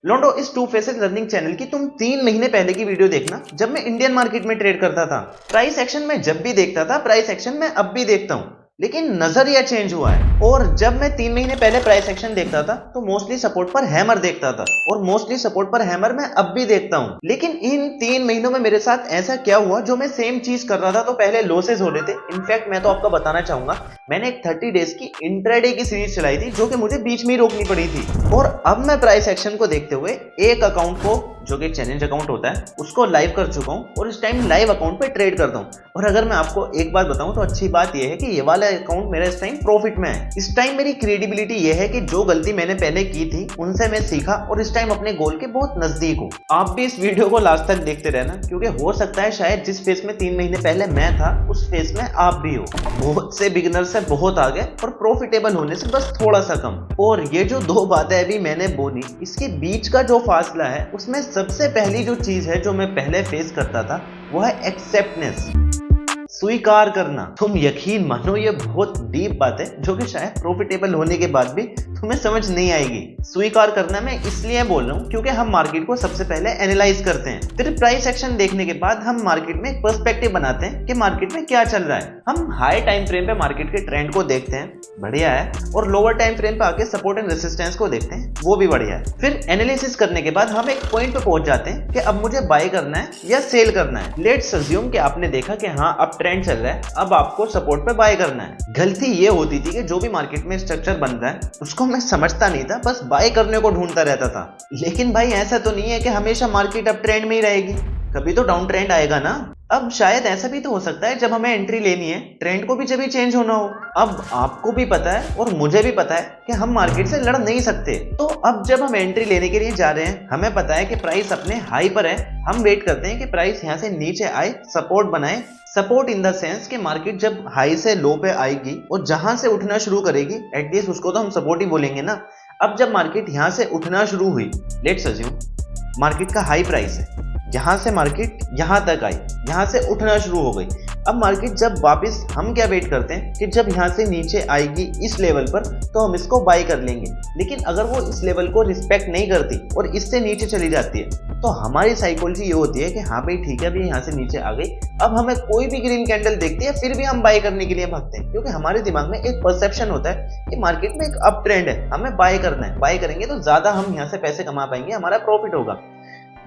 लोंडो, इस to faces learning channel की तुम 3 महीने पहले की वीडियो देखना, जब मैं इंडियन मार्केट में ट्रेड करता था। प्राइस एक्शन में जब भी देखता था, प्राइस एक्शन में अब भी देखता हूं, लेकिन नजरिया चेंज हुआ है। और जब मैं 3 महीने पहले प्राइस एक्शन देखता था तो मोस्टली सपोर्ट पर हैमर देखता था, और मोस्टली सपोर्ट पर हैमर मैं अब भी देखता हूं। लेकिन इन 3 महीनों में मेरे साथ ऐसा क्या हुआ, जो मैं सेम चीज कर रहा था तो पहले लॉसेस हो रहे थे। इनफैक्ट मैं तो आपको बताना चाहूंगा, मैंने एक 30 डेज की इंट्राडे की सीरीज चलाई थी, जो कि मुझे बीच में ही रोकनी पड़ी थी। और अब मैं प्राइस एक्शन को देखते हुए एक अकाउंट को, जो कि चैलेंज अकाउंट होता है, उसको लाइव कर चुका हूं और इस टाइम लाइव अकाउंट पे ट्रेड करता हूं। और अगर मैं आपको एक बात बताऊं तो अच्छी बात यह है कि ये वाला अकाउंट मेरा इस टाइम प्रॉफिट में है। इस टाइम मेरी क्रेडिबिलिटी यह है कि जो गलती मैंने पहले की थी उनसे मैं सीखा और इस टाइम अपने गोल के बहुत नजदीक हूं। आप भी इस वीडियो को लास्ट तक देखते रहना, क्योंकि हो सकता है शायद जिस फेस में 3 महीने पहले मैं था, उस फेस में आप भी हो। बहुत से बिगिनर से बहुत आगे और प्रॉफिटेबल होने से बस थोड़ा सा कम। और ये जो 2 बातें अभी मैंने बोली, इसके बीच का जो फासला है, उसमें सबसे पहली जो चीज है जो मैं पहले फेस करता था, वो है एक्सेप्टनेस, स्वीकार करना। तुम यकीन मानो, ये बहुत डीप बात है जो कि शायद प्रॉफिटेबल होने के बाद भी तुम्हें समझ नहीं आएगी। स्वीकार करना मैं इसलिए बोल रहा हूँ क्योंकि हम मार्केट को सबसे पहले एनालाइज करते हैं, फिर प्राइस एक्शन देखने के बाद हम मार्केट में एक पर्सपेक्टिव बनाते हैं कि मार्केट में क्या चल रहा है। हम हाई टाइम फ्रेम पे मार्केट के ट्रेंड को देखते हैं, बढ़िया है, और लोअर टाइम फ्रेम पे आके सपोर्ट एंड रेजिस्टेंस को देखते हैं, वो भी बढ़िया है। फिर एनालिसिस करने के बाद हम एक पॉइंट पे पहुंच जाते हैं कि अब मुझे बाय करना है या सेल करना है। लेट्स अज्यूम कि आपने देखा कि हाँ अब ट्रेंड चल रहा है, अब आपको सपोर्ट पे बाय करना है। गलती ये होती थी कि जो भी मार्केट में स्ट्रक्चर बन रहा है उसको मैं समझता नहीं था, बस बाय करने को ढूंढता रहता था। लेकिन भाई ऐसा तो नहीं है कि हमेशा मार्केट अप ट्रेंड में ही रहेगी, कभी तो डाउन ट्रेंड आएगा ना। अब शायद ऐसा भी तो हो सकता है जब हमें एंट्री लेनी है, ट्रेंड को भी जब ही चेंज होना हो। अब आपको भी पता है और मुझे भी पता है कि हम मार्केट से लड़ नहीं सकते। तो अब जब हम एंट्री लेने के लिए जा रहे हैं, हमें पता है कि प्राइस अपने हाई पर है, हम वेट करते हैं कि प्राइस यहाँ से नीचे आए, सपोर्ट बनाए। सपोर्ट इन द सेंस कि मार्केट जब हाई से लो पे आएगी और जहां से उठना शुरू करेगी, एटलीस्ट उसको तो हम सपोर्ट ही बोलेंगे ना। अब जब मार्केट यहां से उठना शुरू हुई, लेट्स अज्यूम मार्केट का हाई प्राइस है, यहां से मार्केट यहां तक आई, यहां से उठना शुरू हो गई। अब मार्केट जब वापस, हम क्या वेट करते हैं कि जब यहां से नीचे आएगी इस लेवल पर तो हम इसको बाय कर लेंगे। लेकिन अगर वो इस लेवल को रिस्पेक्ट नहीं करती और इससे नीचे चली जाती है, तो हमारी साइकोलॉजी ये होती है कि हाँ भाई ठीक है, अभी यहाँ से नीचे आ गई। अब हमें कोई भी ग्रीन कैंडल देखती है फिर भी हम बाय करने के लिए भागते हैं, क्योंकि हमारे दिमाग में एक परसेप्शन होता है कि मार्केट में एक अप ट्रेंड है, हमें बाय करना है, बाय करेंगे तो ज्यादा हम यहाँ से पैसे कमा पाएंगे, हमारा प्रॉफिट होगा।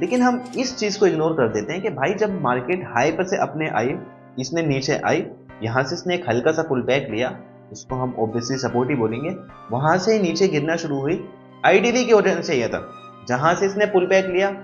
लेकिन हम इस चीज को इग्नोर कर देते हैं कि भाई जब मार्केट हाई पर से अपने आई, इसने नीचे आई, यहां से इसने एक हल्का सा पुल बैक लिया, इसको हम ऑब्वियसली सपोर्ट ही बोलेंगे, वहां से नीचे गिरना शुरू हुई। आइडियली की ऑडियंस चाहिए था, जहां से इसने पुल बैक लिया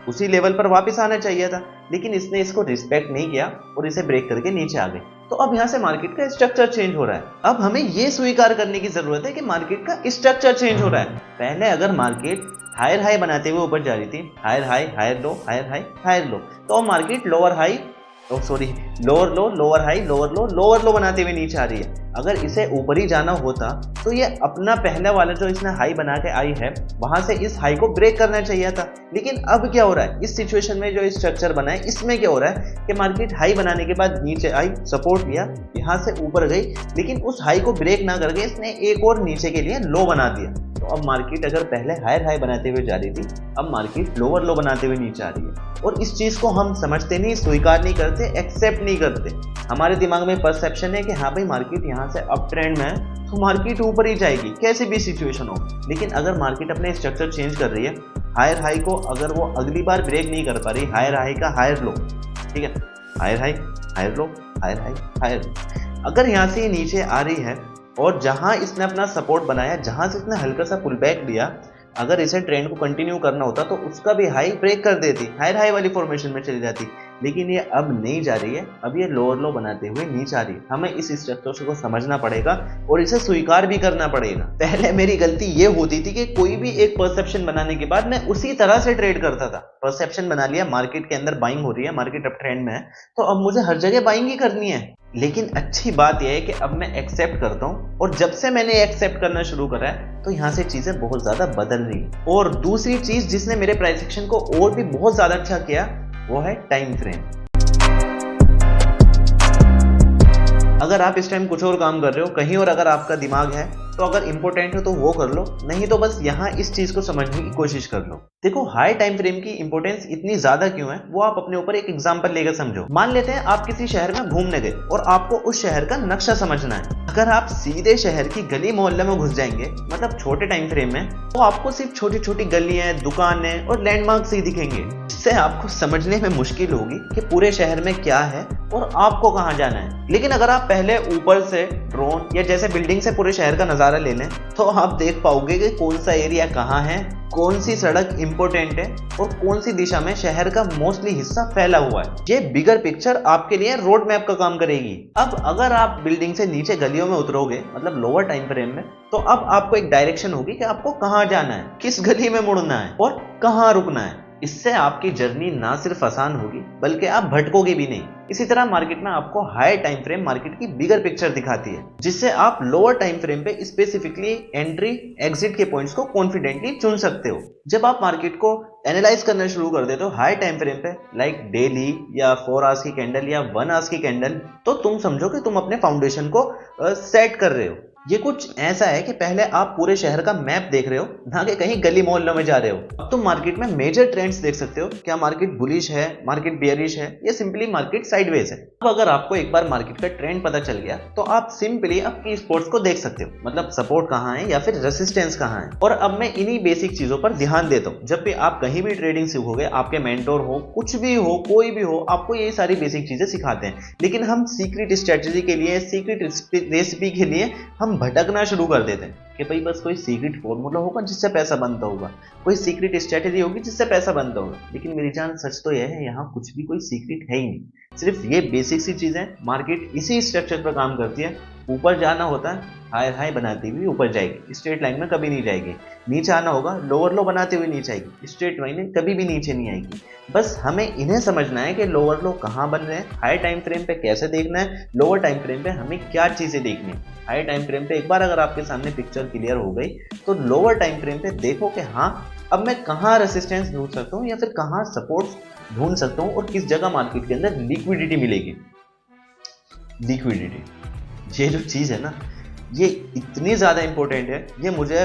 उसी लेवल पर वापस आना चाहिए था, लेकिन इसने इसको रिस्पेक्ट नहीं किया और इसे ब्रेक करके नीचे आ गई। तो अब यहाँ से मार्केट का स्ट्रक्चर चेंज हो रहा है। अब हमें यह स्वीकार करने की जरूरत है कि मार्केट का स्ट्रक्चर चेंज हो रहा है। पहले अगर मार्केट हायर हाई बनाते हुए ऊपर जा रही थी, higher high, higher low, higher high, higher low, तो market lower high, lower low, lower high, lower low, lower low बनाते हुए नीचे आ रही है। अगर इसे ऊपर ही जाना होता तो ये अपना पहला वाला जो इसने हाई बना के आई है, वहां से इस हाई को ब्रेक करना चाहिए था। लेकिन अब क्या हो रहा है इस सिचुएशन में, जो स्ट्रक्चर बना है इसमें क्या हो रहा है कि मार्केट हाई बनाने के बाद नीचे आई, सपोर्ट लिया, यहां से ऊपर गई, लेकिन उस हाई को ब्रेक ना करके इसने एक और नीचे के लिए लो बना दिया। तो अब मार्केट अगर पहले हायर हाई बनाते हुए जा रही थी, अब मार्केट लोअर लो बनाते हुए नीचे आ रही है। और इस चीज को हम समझते नहीं, स्वीकार नहीं करते, एक्सेप्ट नहीं करते। हमारे दिमाग में परसेप्शन है कि हाँ भाई मार्केट यहाँ से अप ट्रेंड में है तो मार्केट ऊपर ही जाएगी, कैसी भी सिचुएशन हो। लेकिन अगर मार्केट अपने स्ट्रक्चर चेंज कर रही है, हायर हाई को अगर वो अगली बार ब्रेक नहीं कर पा रही, हायर हाई का हायर लो, ठीक है, higher high, higher low, higher high, higher low, अगर यहाँ से नीचे आ रही है और जहां इसने अपना सपोर्ट बनाया, जहां से इसने हल्का सा पुल बैक लिया, अगर इसे ट्रेंड को कंटिन्यू करना होता तो उसका भी हाई ब्रेक कर देती, हायर हाई वाली फॉर्मेशन में चली जाती। लेकिन ये अब नहीं जा रही है, अब ये लोअर लो बनाते हुए नीचे आ रही है। हमें इस स्ट्रक्चर को समझना पड़ेगा और इसे स्वीकार भी करना पड़ेगा। पहले मेरी गलती ये होती थी कि कोई भी एक परसेप्शन बनाने के बाद मैं उसी तरह से ट्रेड करता था। परसेप्शन बना लिया, मार्केट के अंदर बाइंग हो रही है, मार्केट अप ट्रेंड में है, तो अब मुझे हर जगह बाइंग ही करनी है। लेकिन अच्छी बात यह है कि अब मैं एक्सेप्ट करता हूं, और जब से मैंने एक्सेप्ट करना शुरू करा है तो यहां से चीजें बहुत ज्यादा बदल रही है। और दूसरी चीज जिसने मेरे प्राइस एक्शन को और भी बहुत ज्यादा अच्छा किया, वो है टाइम फ्रेम। अगर आप इस टाइम कुछ और काम कर रहे हो कहीं और, अगर आपका दिमाग है तो अगर इंपॉर्टेंट है तो वो कर लो, नहीं तो बस यहाँ इस चीज को समझने की कोशिश कर लो। देखो हाई टाइम फ्रेम की इंपॉर्टेंस इतनी ज्यादा क्यों है वो आप अपने ऊपर एक एग्जांपल लेकर समझो। मान लेते हैं आप किसी शहर में घूमने गए और आपको उस शहर का नक्शा समझना है। अगर आप सीधे शहर की गली मोहल्ले में घुस जाएंगे, मतलब छोटे टाइम फ्रेम में, तो आपको सिर्फ छोटी छोटी गलियां, दुकानें और लैंडमार्क्स ही दिखेंगे। इससे आपको समझने में मुश्किल होगी कि पूरे शहर में क्या है और आपको कहाँ जाना है। लेकिन अगर आप पहले ऊपर से ड्रोन या जैसे बिल्डिंग से पूरे शहर का नजारा ले लें, तो आप देख पाओगे कि कौन सा एरिया कहाँ है, कौन सी सड़क इंपॉर्टेंट है और कौन सी दिशा में शहर का मोस्टली हिस्सा फैला हुआ है। ये बिगर पिक्चर आपके लिए रोड मैप का काम करेगी। अब अगर आप बिल्डिंग से नीचे गलियों में उतरोगे, मतलब लोअर टाइम फ्रेम में, तो अब आपको एक डायरेक्शन होगी कि आपको कहाँ जाना है, किस गली में मुड़ना है और कहाँ रुकना है। इससे आपकी जर्नी ना सिर्फ आसान होगी बल्कि आप भटकोगे भी नहीं। इसी तरह मार्केट में आपको हाई टाइम फ्रेम मार्केट की बिगर पिक्चर दिखाती है, जिससे आप लोअर टाइम फ्रेम पे स्पेसिफिकली एंट्री एग्जिट के पॉइंट्स को कॉन्फिडेंटली चुन सकते हो। जब आप मार्केट को एनालाइज करना शुरू कर देते हो हाई टाइम फ्रेम पे, लाइक डेली या 4 आवर्स की कैंडल या 1 आवर्स की कैंडल, तो तुम समझो कि तुम अपने फाउंडेशन को सेट कर रहे हो। ये कुछ ऐसा है कि पहले आप पूरे शहर का मैप देख रहे हो, ना कि कहीं गली मोहल्लों में जा रहे हो। अब तुम मार्केट में मेजर ट्रेंड्स देख सकते हो, क्या मार्केट बुलिश है, मार्केट बेयरिश है या सिंपली मार्केट साइडवेज है। अब अगर आपको एक बार मार्केट का ट्रेंड पता चल गया तो आप सिंपली अपनी स्पोर्ट्स को देख सकते हो, मतलब सपोर्ट कहाँ है या फिर रेसिस्टेंस कहाँ है। और अब मैं इन्हीं बेसिक चीजों पर ध्यान देता हूँ। जब भी आप कहीं भी ट्रेडिंग सीखोगे, आपके मेंटोर हो, कुछ भी हो, कोई भी हो, आपको ये सारी बेसिक चीजें सिखाते हैं। लेकिन हम सीक्रेट स्ट्रेटेजी के लिए, सीक्रेट रेसिपी के लिए हम भटकना शुरू कर देते हैं कि भाई बस कोई सीक्रेट फॉर्मूला होगा जिससे पैसा बनता होगा, कोई सीक्रेट स्ट्रेटेजी होगी जिससे पैसा बनता होगा। लेकिन मेरी जान, सच तो यह है, यहाँ कुछ भी कोई सीक्रेट है ही नहीं। सिर्फ ये बेसिक सी चीजें, मार्केट इसी स्ट्रक्चर पर काम करती है। ऊपर जाना होता है, हाई हाई बनाती हुई ऊपर जाएगी, स्ट्रेट लाइन में कभी नहीं जाएगी। नीचे आना होगा, लोअर लो बनाते हुए नीचे आएगी, स्ट्रेट लाइन में कभी भी नीचे नहीं आएगी। बस हमें इन्हें समझना है कि लोअर लो कहाँ बन रहे हैं, हाई टाइम फ्रेम पे कैसे देखना है, लोअर टाइम फ्रेम पे हमें क्या चीजें देखनी है। हाई टाइम फ्रेम पे एक बार अगर आपके सामने पिक्चर क्लियर हो गई, तो लोअर टाइम फ्रेम पे देखो कि हाँ, अब मैं कहाँ रेसिस्टेंस ढूंढ सकता हूँ या फिर कहाँ सपोर्ट ढूंढ सकता हूँ और किस जगह मार्केट के अंदर लिक्विडिटी मिलेगी। लिक्विडिटी, ये जो चीज है ना, ये इतनी ज्यादा इंपॉर्टेंट है। ये मुझे,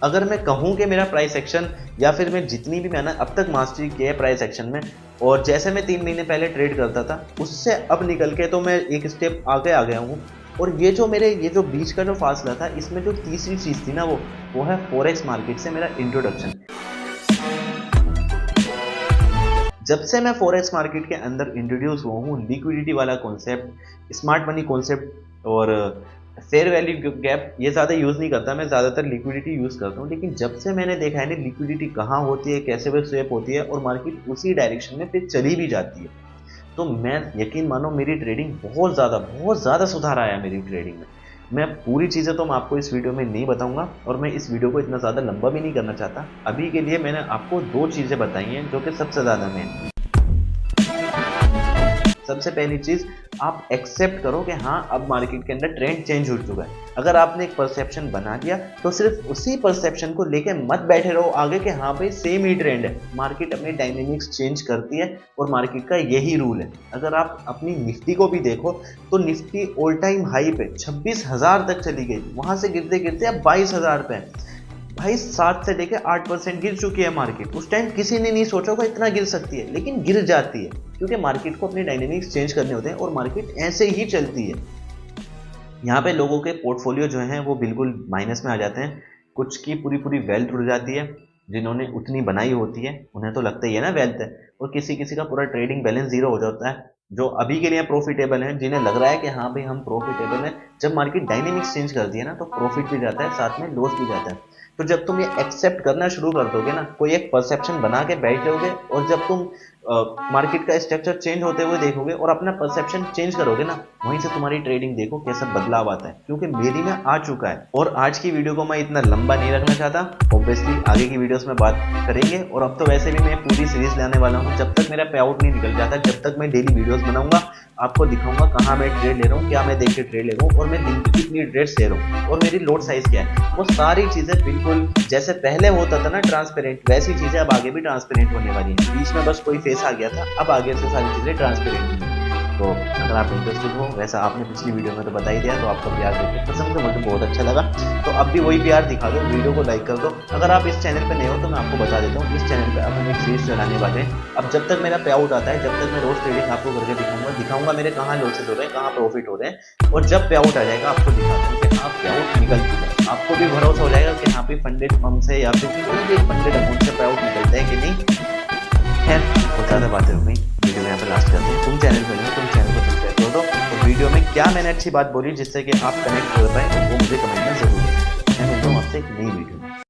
अगर मैं कहूँ कि मेरा प्राइस एक्शन या फिर मैं जितनी भी मैंने अब तक मास्टरी की है प्राइस एक्शन में, और जैसे मैं 3 महीने पहले ट्रेड करता था उससे अब निकल के तो मैं एक स्टेप आगे आ गया हूँ। और ये जो बीच का जो फासला था, इसमें जो तीसरी चीज थी ना, वो है फॉरेक्स मार्केट से मेरा इंट्रोडक्शन। जब से मैं फॉरेक्स मार्केट के अंदर इंट्रोड्यूस हुआ हूँ, लिक्विडिटी वाला कॉन्सेप्ट, स्मार्ट मनी कॉन्सेप्ट और फेयर वैल्यू गैप ये ज़्यादा यूज़ नहीं करता, मैं ज़्यादातर लिक्विडिटी यूज़ करता हूँ। लेकिन जब से मैंने देखा है ना लिक्विडिटी कहाँ होती है, कैसे वो स्वेप होती है और मार्केट उसी डायरेक्शन में फिर चली भी जाती है, तो मैं, यकीन मानो, मेरी ट्रेडिंग बहुत ज़्यादा सुधार आया मेरी ट्रेडिंग में। मैं पूरी चीज़ें तो मैं आपको इस वीडियो में नहीं बताऊंगा और मैं इस वीडियो को इतना ज़्यादा लंबा भी नहीं करना चाहता। अभी के लिए मैंने आपको 2 चीज़ें बताई हैं जो कि सबसे ज़्यादा मेन। सबसे पहली चीज, आप एक्सेप्ट करो कि हाँ, अब मार्केट के अंदर ट्रेंड चेंज हो चुका है। अगर आपने एक परसेप्शन बना दिया तो सिर्फ उसी परसेप्शन को लेके मत बैठे रहो आगे कि हाँ भाई सेम ही ट्रेंड है। मार्केट अपने डायनेमिक्स चेंज करती है और मार्केट का यही रूल है। अगर आप अपनी निफ्टी को भी देखो तो निफ्टी ऑल टाइम हाई पे 26,000 तक चली गई, वहां से गिरते गिरते अब 22,000 पे। भाई 7 से लेकर 8% गिर चुकी है मार्केट। उस टाइम किसी ने नहीं सोचा होगा इतना गिर सकती है, लेकिन गिर जाती है क्योंकि मार्केट को अपने डायनेमिक्स चेंज करने होते हैं और मार्केट ऐसे ही चलती है। यहाँ पे लोगों के पोर्टफोलियो जो हैं वो बिल्कुल माइनस में आ जाते हैं। कुछ की पूरी वेल्थ उड़ जाती है, जिन्होंने उतनी बनाई होती है उन्हें तो लगता ही है ना वेल्थ है, और किसी का पूरा ट्रेडिंग बैलेंस जीरो हो जाता है। जो अभी के लिए प्रॉफिटेबल हैं, जिन्हें लग रहा है कि हाँ भाई हम प्रॉफिटेबल हैं, जब मार्केट डायनेमिक्स चेंज करती है ना तो प्रॉफिट भी जाता है, साथ में लॉस भी जाता है। तो जब तुम ये एक्सेप्ट करना शुरू कर दोगे ना, कोई एक परसेप्शन बना के बैठ जाओगे और जब तुम मार्केट का स्ट्रक्चर चेंज होते हुए देखोगे और अपना परसेप्शन चेंज करोगे ना, वहीं से तुम्हारी ट्रेडिंग देखो कैसा बदलाव आता है, क्योंकि मेरी में आ चुका है। और आज की वीडियो को मैं इतना लंबा नहीं रखना चाहता, ऑब्वियसली आगे की वीडियोस में बात करेंगे। और अब तो वैसे भी मैं पूरी सीरीज लाने वाला हूँ, जब तक मेरा पे आउट नहीं निकल जाता, जब तक मैं डेली वीडियोस बनाऊंगा, आपको दिखाऊंगा कहाँ मैं ट्रेड ले रहा हूँ, क्या मैं देख के ट्रेड ले रहा हूँ और मैं दिन की कितनी ट्रेड्स ले रहा हूँ और मेरी लोड साइज क्या है। वो सारी चीजें बिल्कुल जैसे पहले होता था ना ट्रांसपेरेंट, वैसी चीजें अब आगे भी ट्रांसपेरेंट होने वाली हैं। बीच में बस कोई फेस आ गया था, अब आगे से सारी चीजें ट्रांसपेरेंट होंगी। तो अगर आप इंटरेस्टेड हो, वैसा आपने पिछली वीडियो में तो बता ही दिया, तो आपका प्यार देख के कसम से मुझे बहुत अच्छा लगा। तो अब भी वही प्यार दिखा दो, वीडियो को लाइक कर दो। अगर आप इस चैनल पे नए हो तो मैं आपको बता देता हूँ, इस चैनल पे अपन एक सीरीज चलाने वाले हैं। अब जब तक मेरा पे आउट आता है, जब तक मैं रोज ट्रेडिंग आपको करके दिखाऊंगा मेरे कहाँ लॉसेज हो रहे हैं, कहाँ प्रॉफिट हो रहे हैं। और जब पे आउट आ जाएगा आपको दिखाता हूँ कि हाँ पे आउट निकल चुका है। आपको भी भरोसा हो जाएगा कि हाँ पे फंडेड फर्म से या फिर कोई भी फंडेड अकाउंट से पे आउट निकलता है कि नहीं। खैर बहुत ज़्यादा बातें हो गई, वीडियो में यहाँ पर लास्ट करते हैं। तुम चैनल पर हो, तुम चैनल को सब्सक्राइब कर दो। तो वीडियो में क्या मैंने अच्छी बात बोली जिससे कि आप कनेक्ट हो पाए, वो मुझे कमेंट में जरूर दें। मैं मिलता हूँ आपसे एक नई वीडियो में।